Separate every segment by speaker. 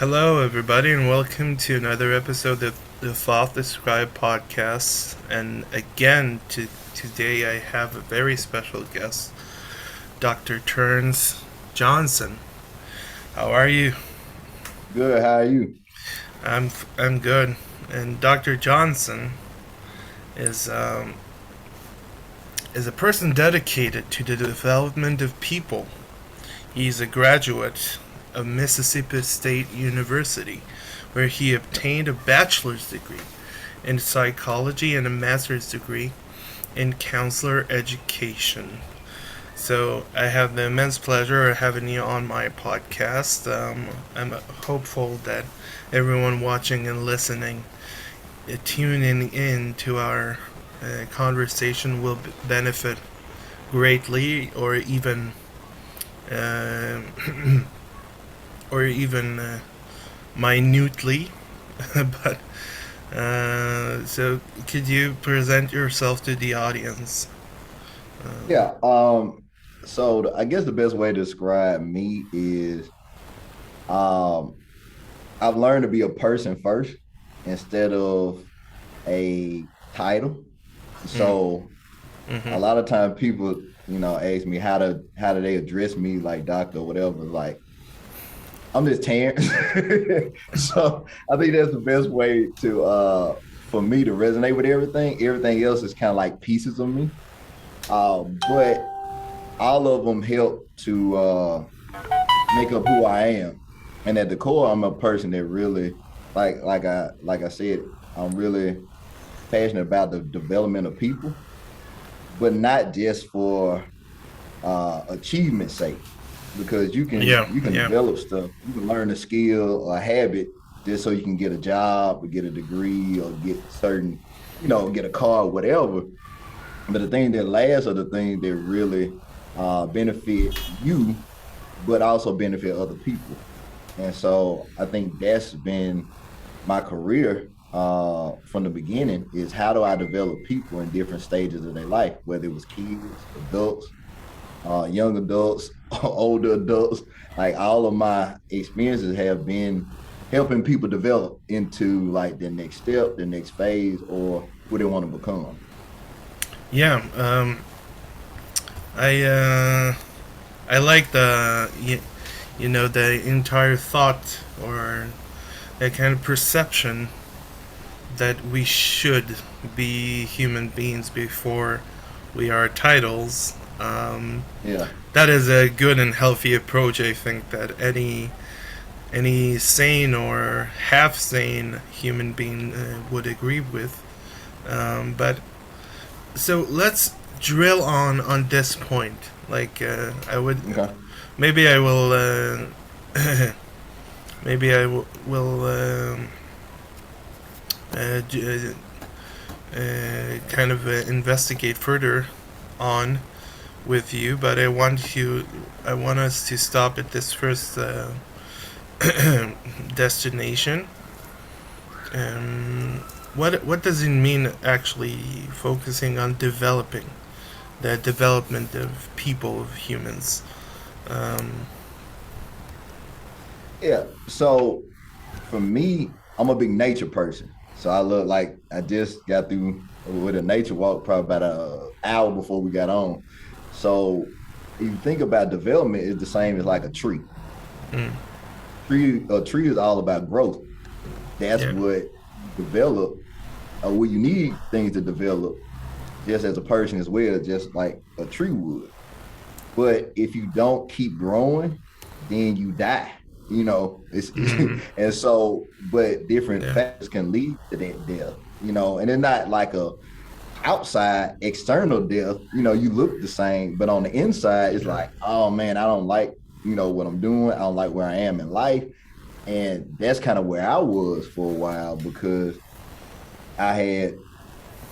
Speaker 1: Hello, everybody, and welcome to another episode of the Thought Described podcast. And again, today I have a very special guest, Dr. Terrence Johnson. How are you?
Speaker 2: Good. How are you?
Speaker 1: I'm good. And Dr. Johnson is is a person dedicated to the development of people. He's a graduate of Mississippi State University, where he obtained a bachelor's degree in psychology and a master's degree in counselor education. So I have the immense pleasure of having you on my podcast. I'm hopeful that everyone watching and listening, tuning in to our conversation will benefit greatly, uh, or even minutely. But so, could you present yourself to the audience?
Speaker 2: Yeah. I guess the best way to describe me is um I've learned to be a person first instead of a title.
Speaker 1: Mm,
Speaker 2: So a
Speaker 1: mm-hmm.
Speaker 2: lot of times people, ask me how do they address me like doctor or whatever. Like I'm just Terrence. So I think that's the best way to for me to resonate with everything. Everything else is kind of like pieces of me. But all of them help to make up who I am. And at the core, I'm a person that really, like I said, I'm really passionate about the development of people, but not just for achievement's sake. Because you can
Speaker 1: Yeah,
Speaker 2: you can
Speaker 1: yeah,
Speaker 2: develop stuff, you can learn a skill or a habit just so you can get a job or get a degree or get a car or whatever. But the thing that lasts are the things that really benefit you, but also benefit other people. And so I think that's been my career from the beginning is how do I develop people in different stages of their life, whether it was kids, adults, young adults, older adults. Like all of my experiences have been helping people develop into like the next step, the next phase, or who they want to become.
Speaker 1: yeah. I I like the entire thought or that kind of perception that we should be human beings before we are titles.
Speaker 2: Yeah.
Speaker 1: That is a good and healthy approach. I think that any sane or half sane human being would agree with. But so let's drill on this point. Like I would,
Speaker 2: Okay.
Speaker 1: maybe I will, maybe will uh, kind of investigate further on with you. But I want us to stop at this first destination. Um, what does it mean actually focusing on developing the development of people, of humans? Um,
Speaker 2: Yeah. So for me, I'm a big nature person. So I look like I just got through with a nature walk probably about an hour before we got on. So if you think about development, it's the same as like a tree.
Speaker 1: mm,
Speaker 2: A tree is all about growth. That's
Speaker 1: yeah.
Speaker 2: what you develop, or what you need things to develop, just as a person as well, just like a tree would. But if you don't keep growing, then you die. It's
Speaker 1: Mm,
Speaker 2: and so, but different
Speaker 1: yeah.
Speaker 2: factors can lead to that death. And it's not like a outside external death. You look the same, but on the inside, it's
Speaker 1: Yeah.
Speaker 2: like, oh man, I don't like what I'm doing. I don't like where I am in life, and that's kind of where I was for a while because I had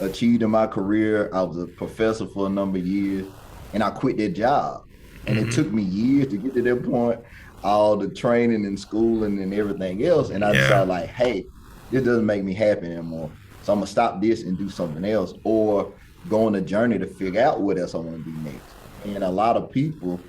Speaker 2: achieved in my career. I was a professor for a number of years, and I quit that job. And it
Speaker 1: Hmm.
Speaker 2: took me years to get to that point, all the training and schooling and everything else. And I
Speaker 1: Yeah.
Speaker 2: decided, like, hey, this doesn't make me happy anymore. So I'm gonna stop this and do something else, or go on a journey to figure out what else I want to do next. And a lot of people,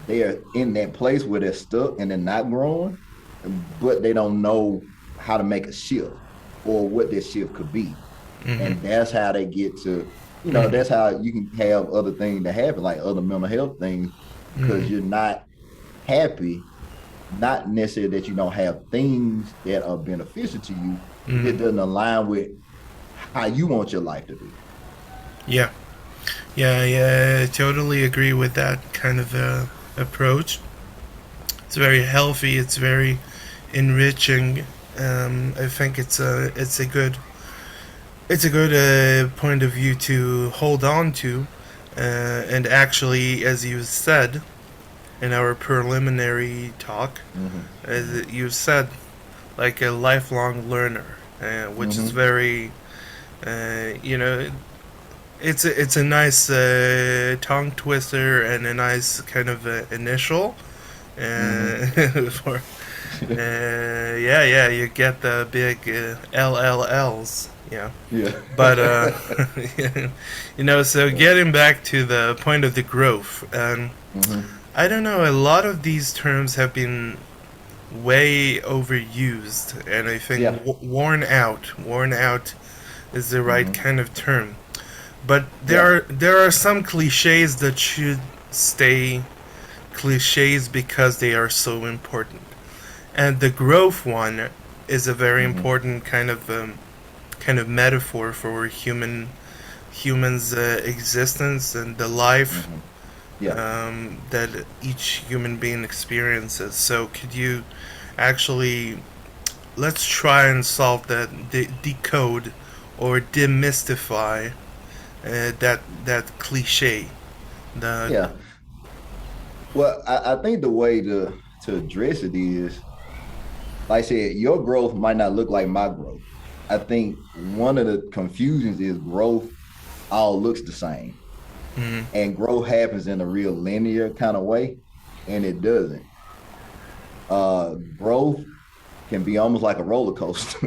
Speaker 2: they're in that place where they're stuck and they're not growing but they don't know how to make a shift or what that shift could be.
Speaker 1: Mm-hmm.
Speaker 2: And that's how they get to,
Speaker 1: Mm-hmm.
Speaker 2: that's how you can have other things that happen, like other mental health things, because
Speaker 1: Mm-hmm.
Speaker 2: you're not happy, not necessarily that you don't have things that are beneficial to you. It
Speaker 1: Mm-hmm.
Speaker 2: just doesn't align with how you want your life to be.
Speaker 1: Yeah. Yeah, yeah, I totally agree with that kind of approach. It's very healthy. It's very enriching. I think it's a good point of view to hold on to, and actually, as you said in our preliminary talk,
Speaker 2: Mm-hmm.
Speaker 1: as
Speaker 2: Mm-hmm.
Speaker 1: you said, like a lifelong learner, which is
Speaker 2: Mm-hmm.
Speaker 1: very, you know, it's a nice tongue twister and a nice kind of initial
Speaker 2: Mm-hmm.
Speaker 1: for yeah, yeah, you get the big LLLs, yeah.
Speaker 2: Yeah.
Speaker 1: But so getting back to the point of the growth,
Speaker 2: Mm-hmm.
Speaker 1: I don't know. A lot of these terms have been way overused, and I think
Speaker 2: Yeah.
Speaker 1: worn out. Worn out is the right
Speaker 2: Mm-hmm.
Speaker 1: kind of term. But
Speaker 2: Yeah.
Speaker 1: there are some cliches that should stay cliches because they are so important. And the growth one is a very
Speaker 2: Mm-hmm.
Speaker 1: important kind of metaphor for humans' existence and the life
Speaker 2: Mm-hmm. Yeah.
Speaker 1: that each human being experiences. So could you actually let's try and solve that, decode or demystify that cliche. The
Speaker 2: Yeah. Well, I think the way to address it is, like I said, your growth might not look like my growth. I think one of the confusions is growth all looks the same,
Speaker 1: mm,
Speaker 2: and growth happens in a real linear kind of way, and it doesn't. Growth can be almost like a roller coaster.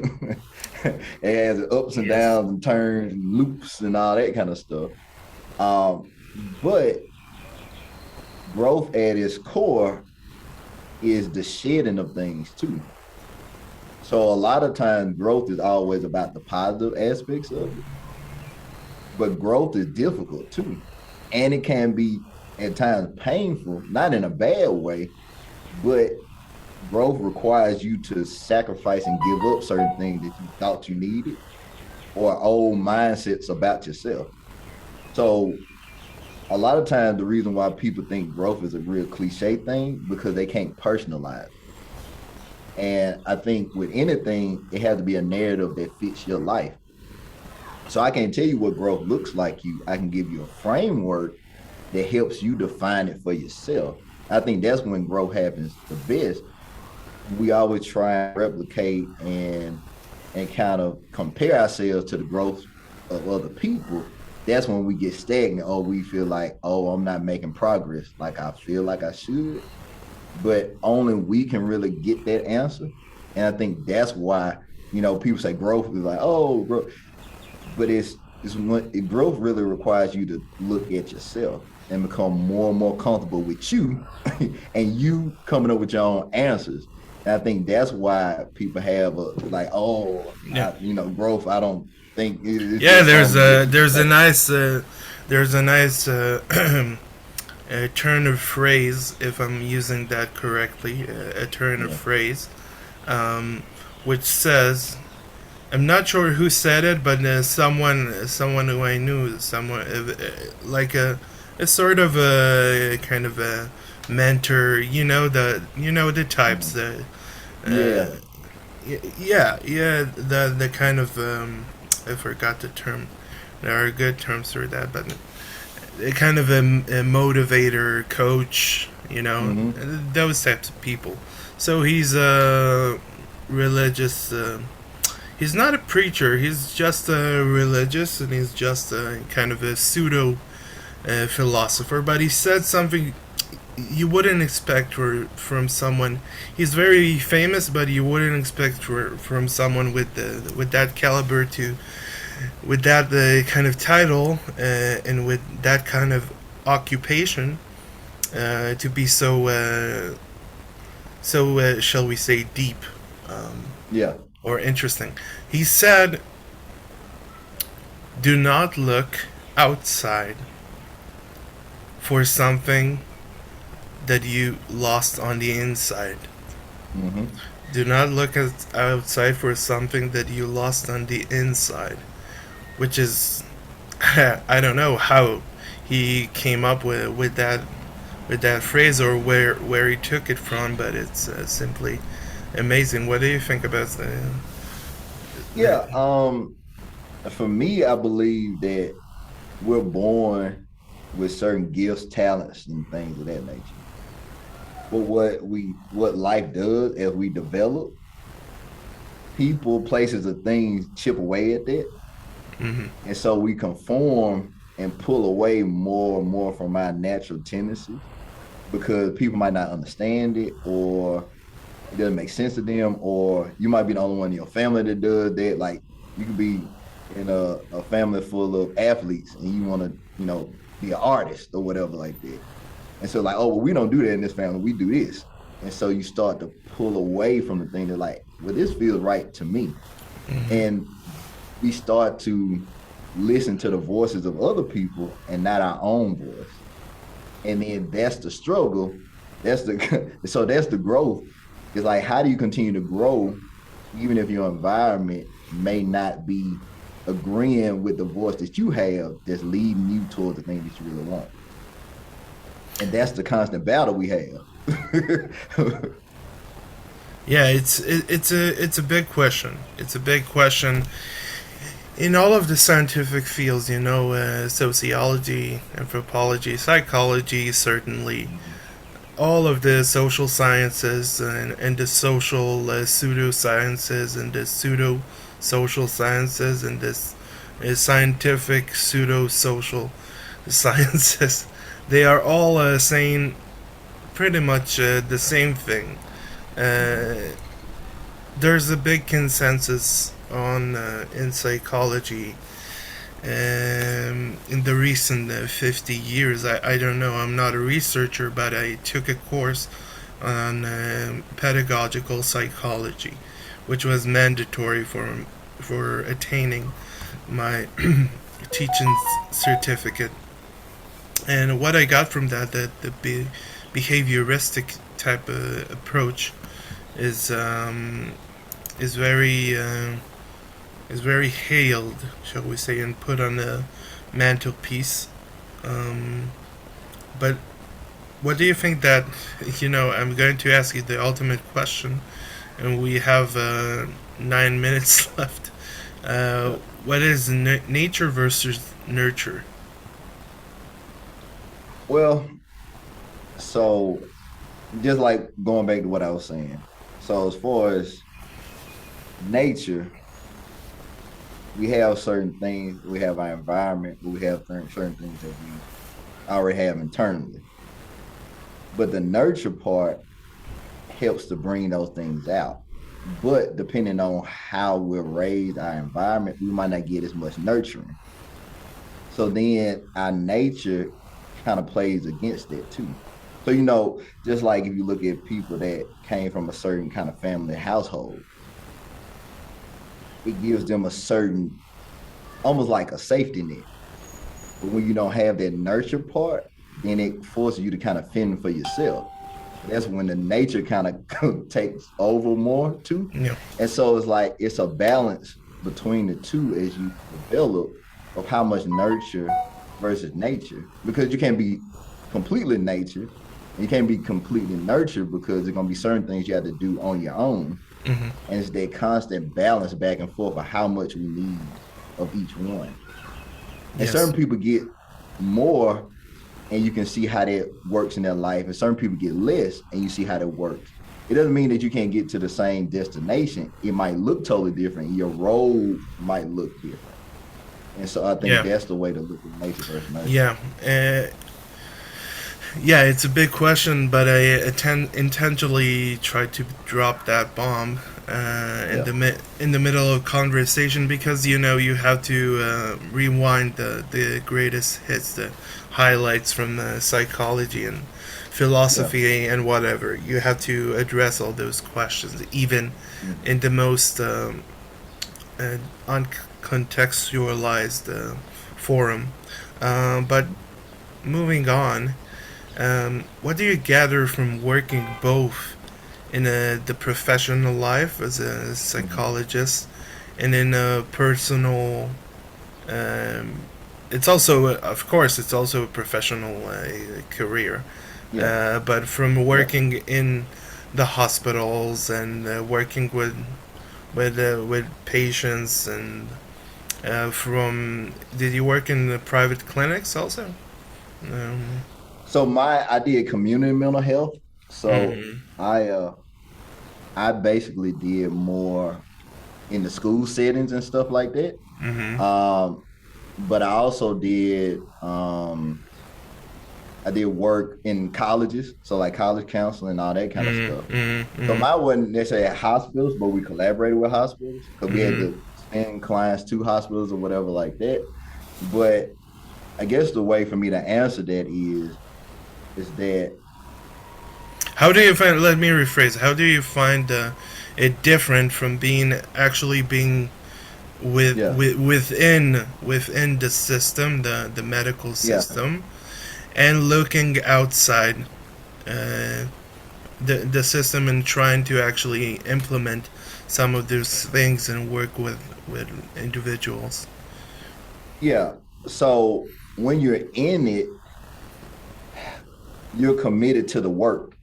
Speaker 2: It has ups and
Speaker 1: yes.
Speaker 2: downs and turns and loops and all that kind of stuff. But growth at its core is the shedding of things too. So a lot of times growth is always about the positive aspects of it, but growth is difficult too. And it can be at times painful, not in a bad way, but growth requires you to sacrifice and give up certain things that you thought you needed or old mindsets about yourself. So a lot of times the reason why people think growth is a real cliche thing because they can't personalize. And I think with anything, it has to be a narrative that fits your life. So I can't tell you what growth looks like you. I can give you a framework that helps you define it for yourself. I think that's when growth happens the best. We always try and replicate and kind of compare ourselves to the growth of other people. That's when we get stagnant or we feel like, oh, I'm not making progress like I feel like I should. But only we can really get that answer. And I think that's why, people say growth is like, oh, bro, but it's when growth really requires you to look at yourself and become more and more comfortable with you and you coming up with your own answers. And I think that's why people have a like, oh,
Speaker 1: Yeah.
Speaker 2: growth. I don't think it's
Speaker 1: Yeah.
Speaker 2: just something that people say.
Speaker 1: There's a nice a turn of phrase, if I'm using that correctly, a turn of
Speaker 2: Yeah.
Speaker 1: phrase, um, which says, I'm not sure who said it, but someone who I knew, someone like a sort of a kind of a mentor, the types,
Speaker 2: Mhm.
Speaker 1: uh,
Speaker 2: Yeah.
Speaker 1: yeah, yeah, the kind of I forgot the term. There are good terms for that, but a kind of a motivator, coach,
Speaker 2: Hmm.
Speaker 1: those types of people. So he's a religious. He's not a preacher. He's just a religious, and he's just a kind of a pseudo philosopher. But he said something you wouldn't expect from someone. He's very famous, but you wouldn't expect from someone with that caliber to with that kind of title and with that kind of occupation to be so so shall we say deep, um,
Speaker 2: Yeah.
Speaker 1: or interesting. He said, "Do not look outside for something that you lost on the inside.
Speaker 2: Hmm.
Speaker 1: Do not look outside for something that you lost on the inside." Which is, I don't know how he came up with that phrase, or where he took it from, but it's simply amazing. What do you think about the
Speaker 2: Yeah. For me, I believe that we're born with certain gifts, talents, and things of that nature. But what life does as we develop, people, places, or things chip away at that.
Speaker 1: hmm
Speaker 2: And so we conform and pull away more and more from our natural tendencies because people might not understand it, or it doesn't make sense to them, or you might be the only one in your family that does that. Like you could be in a family full of athletes and you want to, be an artist or whatever like that. And so like, oh, well, we don't do that in this family. We do this. And so you start to pull away from the thing that like, well, this feels right to me. And we start to listen to the voices of other people and not our own voice. And then that's the struggle. That's the so that's the growth. It's like how do you continue to grow even if your environment may not be agreeing with the voice that you have that's leading you towards the thing that you really want. And that's the constant battle we have.
Speaker 1: Yeah, it's a big question. It's a big question in all of the scientific fields. Sociology, anthropology, psychology, certainly all of the social sciences, and the social pseudosciences, and the pseudo social sciences, and this scientific pseudo social sciences. They are all saying pretty much the same thing. Uh, there's a big consensus on in psychology in the recent 50 years. I don't know, I'm not a researcher, but I took a course on pedagogical psychology, which was mandatory for attaining my teaching certificate. And what I got from that, the behavioristic type of approach is is very is very hailed, shall we say, and put on the mantelpiece. Um, but what do you think that, I'm going to ask you the ultimate question, and we have 9 minutes left. Uh, what is nature versus nurture?
Speaker 2: Well, so just like going back to what I was saying. So as far as nature, we have certain things, we have our environment, but we have certain things that we already have internally. But the nurture part helps to bring those things out. But depending on how we're raised, our environment, we might not get as much nurturing. So then our nature kind of plays against that too. So, just like if you look at people that came from a certain kind of family household, it gives them a certain, almost like a safety net. But when you don't have that nurture part, then it forces you to kind of fend for yourself. That's when the nature kind of takes over more too.
Speaker 1: Yeah.
Speaker 2: And so it's like it's a balance between the two as you develop of how much nurture versus nature. Because you can't be completely nature and you can't be completely nurtured because there's gonna be certain things you have to do on your own.
Speaker 1: hmm
Speaker 2: And it's that constant balance back and forth of how much we need of each one. And
Speaker 1: Yes.
Speaker 2: certain people get more and you can see how that works in their life. And certain people get less and you see how that works. It doesn't mean that you can't get to the same destination. It might look totally different. Your road might look different. And so I think
Speaker 1: Yeah.
Speaker 2: that's the way to look at nature versus nurture.
Speaker 1: Yeah. Yeah, it's a big question, but I intentionally tried to drop that bomb
Speaker 2: Yeah.
Speaker 1: in the middle of conversation, because you have to rewind the greatest hits, the highlights from psychology, and
Speaker 2: Yeah.
Speaker 1: philosophy and whatever. You have to address all those questions, even
Speaker 2: Mhm.
Speaker 1: in the most uh, uncontextualized forum. But
Speaker 2: Mhm.
Speaker 1: moving on, what do you gather from working both in the professional life as a
Speaker 2: Mhm.
Speaker 1: psychologist and in a personal um, it's also of course it's also a professional career,
Speaker 2: Yeah.
Speaker 1: but from
Speaker 2: Yeah.
Speaker 1: working in the hospitals and working with patients and from did you work in the private clinics also? um,
Speaker 2: So I did community mental health. So
Speaker 1: mm,
Speaker 2: I basically did more in the school settings and stuff like that.
Speaker 1: mm-hmm,
Speaker 2: But I did work in colleges, so like college counseling, all that kind of stuff. So
Speaker 1: mm-hmm,
Speaker 2: mine wasn't necessarily at hospitals, but we collaborated with hospitals because we had
Speaker 1: mm-hmm.
Speaker 2: to send clients to hospitals or whatever like that. But I guess the way for me to answer that is that
Speaker 1: How do you find? Let me rephrase. How do you find it different from being actually being
Speaker 2: yeah,
Speaker 1: within the system, the medical
Speaker 2: yeah,
Speaker 1: system, and looking outside uh, the system and trying to actually implement some of those things and work with individuals.
Speaker 2: yeah. So when you're in it, you're committed to the work.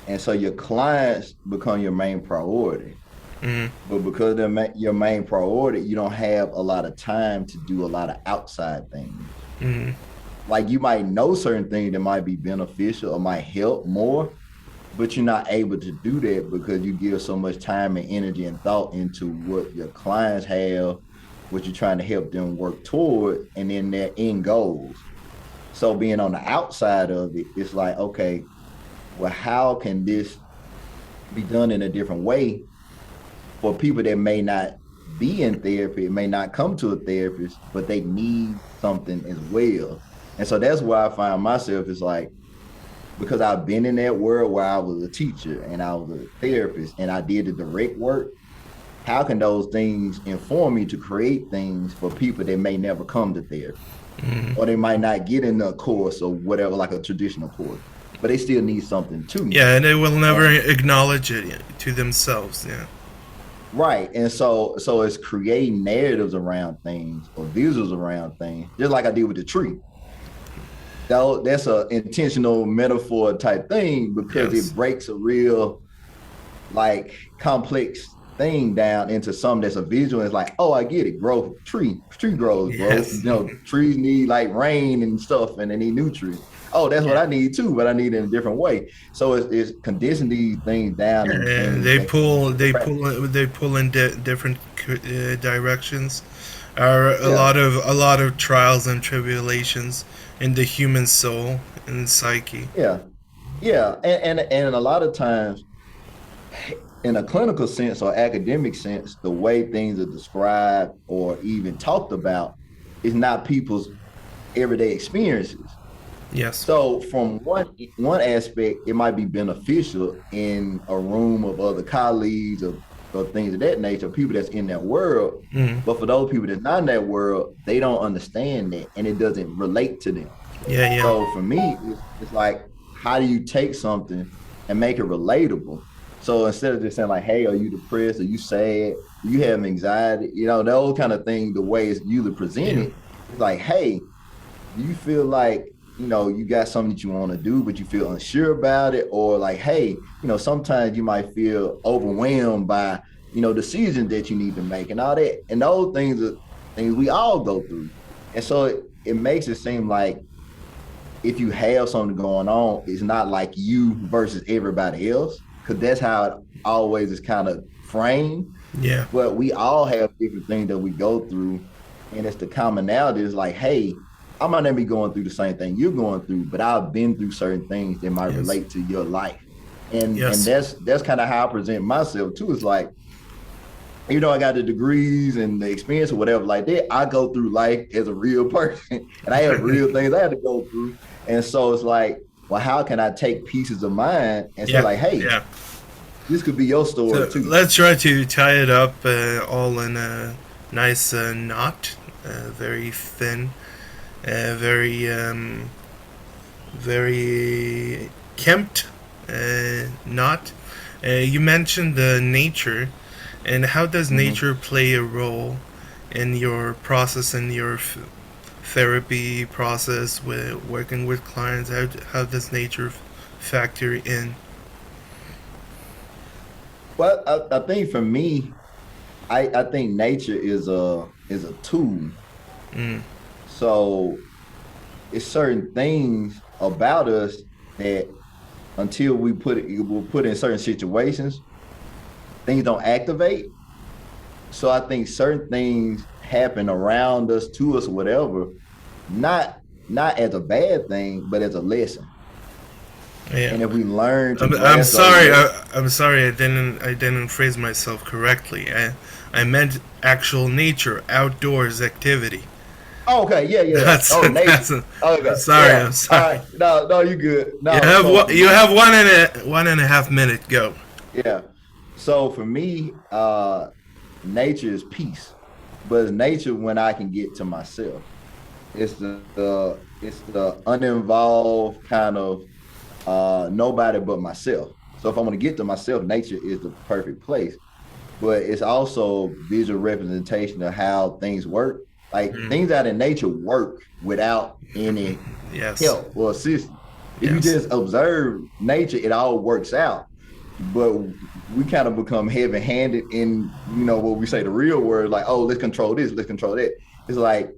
Speaker 2: And so your clients become your main priority.
Speaker 1: Mm,
Speaker 2: But because your main priority, you don't have a lot of time to do a lot of outside things.
Speaker 1: mm,
Speaker 2: Like you might know certain things that might be beneficial or might help more, but you're not able to do that because you give so much time and energy and thought into what your clients have, what you're trying to help them work toward, and then their end goals. So being on the outside of it, it's like, okay, well, how can this be done in a different way for people that may not be in therapy, may not come to a therapist, but they need something as well. And so that's where I find myself is like, because I've been in that world where I was a teacher and I was a therapist and I did the direct work, how can those things inform me to create things for people that may never come to therapy?
Speaker 1: mm.
Speaker 2: Or they might not get in a course or whatever, like a traditional course, but they still need something too.
Speaker 1: Yeah, and they will never
Speaker 2: And
Speaker 1: acknowledge it to themselves. Yeah.
Speaker 2: right. And so it's creating narratives around things or visuals around things, just like I did with the tree. That's a intentional metaphor type thing because
Speaker 1: Yes.
Speaker 2: it breaks a real like complex thing down into something that's a visual. It's like, oh, I get it. Growth, tree grows, bro.
Speaker 1: Yes.
Speaker 2: Trees need like rain and stuff, and they need nutrients. Oh, that's what
Speaker 1: Yeah.
Speaker 2: I need too, but I need it in a different way. So it's condensing these things down into
Speaker 1: And
Speaker 2: things that can be practical.
Speaker 1: they pull in different directions. Are
Speaker 2: Yeah,
Speaker 1: a lot of trials and tribulations in the human soul and psyche.
Speaker 2: yeah, yeah, and a lot of times in a clinical sense or academic sense, the way things are described or even talked about is not people's everyday experiences.
Speaker 1: Yes.
Speaker 2: So from one aspect, it might be beneficial in a room of other colleagues or things of that nature, people that's in that world.
Speaker 1: Mm.
Speaker 2: But for those people that's not in that world, they don't understand that and it doesn't relate to them.
Speaker 1: Yeah. Yeah.
Speaker 2: So for me, it's like, how do you take something and make it relatable? So instead of just saying like, "Hey, are you depressed? Are you sad? Do you have anxiety?" Those kind of things. The way it's usually
Speaker 1: Yeah.
Speaker 2: presented, it's like, "Hey, do you feel like you got something that you want to do, but you feel unsure about it, or like, hey, sometimes you might feel overwhelmed by decisions that you need to make and all that, and those things are things we all go through, and so it makes it seem like if you have something going on, it's not like you versus everybody else, because that's how it always is kind of framed.
Speaker 1: Yeah.
Speaker 2: But we all have different things that we go through, and it's the commonality is like, hey, I might not be going through the same thing you're going through, but I've been through certain things that might
Speaker 1: Yes.
Speaker 2: relate to your life. And
Speaker 1: Yes.
Speaker 2: that's kind of how I present myself too. It's like, I got the degrees and the experience or whatever like that. I go through life as a real person and I have real things I had to go through. And so it's like well, how can I take pieces of mine and say
Speaker 1: Yeah,
Speaker 2: like, hey,
Speaker 1: yeah.
Speaker 2: this could be your story
Speaker 1: So
Speaker 2: too.
Speaker 1: let's try to tie it up all in a nice knot, very thin, very very kempt knot. You mentioned nature, and how does
Speaker 2: Mm-hmm.
Speaker 1: nature play a role in your process, in your therapy process with working with clients? How does nature factor in?
Speaker 2: Well, I think for me, I think nature is a tool.
Speaker 1: Mm,
Speaker 2: So it's certain things about us that until we'll put in certain situations, things don't activate. So I think certain things happen around us, to us, whatever, not not as a bad thing, but as a lesson.
Speaker 1: yeah.
Speaker 2: And if we learn to
Speaker 1: I'm
Speaker 2: grasp those
Speaker 1: sorry.
Speaker 2: lessons,
Speaker 1: I'm sorry. I didn't phrase myself correctly. I meant actual nature, outdoors activity.
Speaker 2: oh, okay, yeah, yeah.
Speaker 1: That's
Speaker 2: Oh, nature.
Speaker 1: that's. I'm
Speaker 2: Okay,
Speaker 1: sorry.
Speaker 2: yeah.
Speaker 1: I'm
Speaker 2: All
Speaker 1: sorry.
Speaker 2: right. No, no, you good.
Speaker 1: You
Speaker 2: No,
Speaker 1: have
Speaker 2: so
Speaker 1: what?
Speaker 2: for
Speaker 1: You
Speaker 2: me,
Speaker 1: have 1.5 minute. Go.
Speaker 2: yeah. So for me, nature is peace, but it's nature when I can get to myself. It's the uninvolved kind of nobody but myself. So if I'm going to get to myself, nature is the perfect place. But it's also visual representation of how things work. Like
Speaker 1: Mm,
Speaker 2: things out in nature work without any
Speaker 1: yes.
Speaker 2: help or assistance. If you
Speaker 1: Yes.
Speaker 2: just observe nature, it all works out. But we kind of become heavy-handed in, what we say the real word, like, oh, let's control this, let's control that. It's like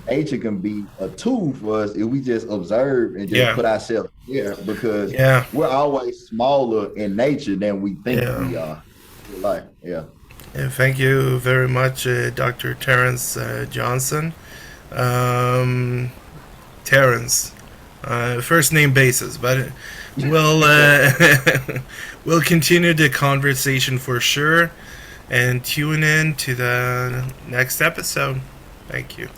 Speaker 2: nature can be a tool for us if we just observe and just
Speaker 1: Yeah.
Speaker 2: put ourselves there because
Speaker 1: Yeah.
Speaker 2: we're always smaller in nature than we think
Speaker 1: Yeah.
Speaker 2: we are. Like, yeah.
Speaker 1: And thank you very much, Dr. Terrence Johnson. Um, Terrence, first name basis, but we'll we'll continue the conversation for sure, and tune in to the next episode. Thank you.